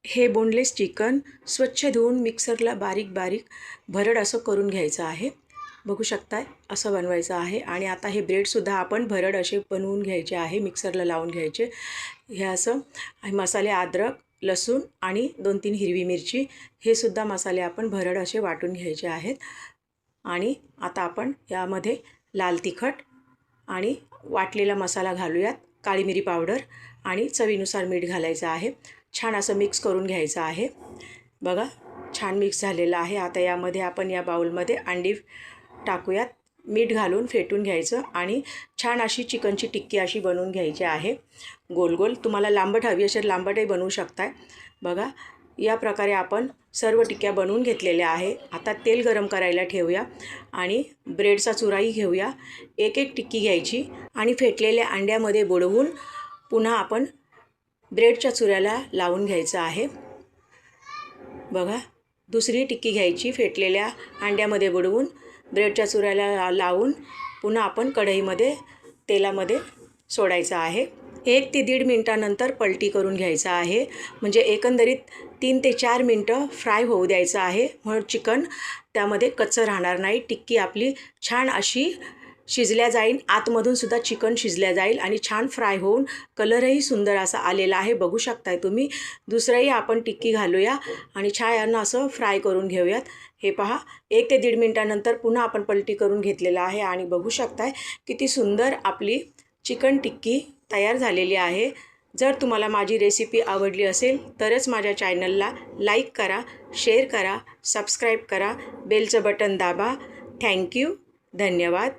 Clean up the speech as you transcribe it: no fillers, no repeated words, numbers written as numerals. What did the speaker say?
हे boneless chicken स्वच्छ धुवून मिक्सरला बारीक बारीक भरड असं करून घ्यायचं आहे। बघू शकताय असं बनवायचं आहे। आणि आता हे ब्रेडसुद्धा आपण भरड असे बनवून घ्यायचे आहे, मिक्सरला लावून घ्यायचे। हे असं मसाले अद्रक, लसूण आणि 2-3 हिरवी मिरची हे सुद्धा मसाले आपण भरड असे वाटून घ्यायचे आहेत। आणि आता आपण यामध्ये लाल तिखट आणि वाटलेला मसाला घालूयात, काळी मिरी पावडर आणि चवीनुसार मीठ घालायचं आहे। छान असं मिक्स करून घ्यायचं आहे। बघा छान मिक्स झालेलं आहे। आता यामध्ये आपण या बाउलमध्ये अंडी टाकूयात, मीठ घालून फेटून घ्यायचं आणि छान अशी चिकनची टिक्की अशी बनवून घ्यायची आहे। गोल गोल तुम्हाला लांबट हवी असेल लांबटही बनवू शकताय। बघा या प्रकारे आपण सर्व टिक्क्या बनवून घेतलेल्या आहे। आता तेल गरम करायला ठेवूया आणि ब्रेडचा चुराही घेऊया। एक एक टिक्की घ्यायची आणि फेटलेल्या अंड्यामध्ये बुडवून पुन्हा आपण ब्रेडच्या चुऱ्याला लावून घ्यायचं आहे। बघा दुसरी टिक्की घ्यायची, फेटलेल्या अंड्यामध्ये बुडवून ब्रेडच्या चुऱ्याला लावून पुन्हा आपण कढईमध्ये तेलामध्ये सोडायचं आहे। 1 ते 1.5 मिनिटानंतर पलटी करून घ्यायचं आहे। म्हणजे एकंदरीत 3 ते 4 मिनटं फ्राय होऊ द्यायचं आहे, म्हणून चिकन त्यामध्ये कच्चं राहणार नाही। टिक्की आपली छान अशी शिजल्या जाईल, आतमधून सुद्धा चिकन शिजल्या जाईल आणि छान फ्राय होऊन कलरही सुंदर असा आलेला आहे। बघू शकताय तुम्ही। दुसरंही आपण टिक्की घालूया आणि छान असं फ्राय करून घेऊयात। हे पहा 1 ते 1.5 मिनिटानंतर पुन्हा आपण पलटी करून घेतलेला आहे आणि बघू शकताय किती सुंदर आपली चिकन टिक्की तयार झालेली आहे। जर तुम्हाला माझी रेसिपी आवडली असेल तरच माझ्या चॅनलला लाईक करा, शेअर करा, सबस्क्राईब करा, बेलचं बटन दाबा। थँक्यू, धन्यवाद।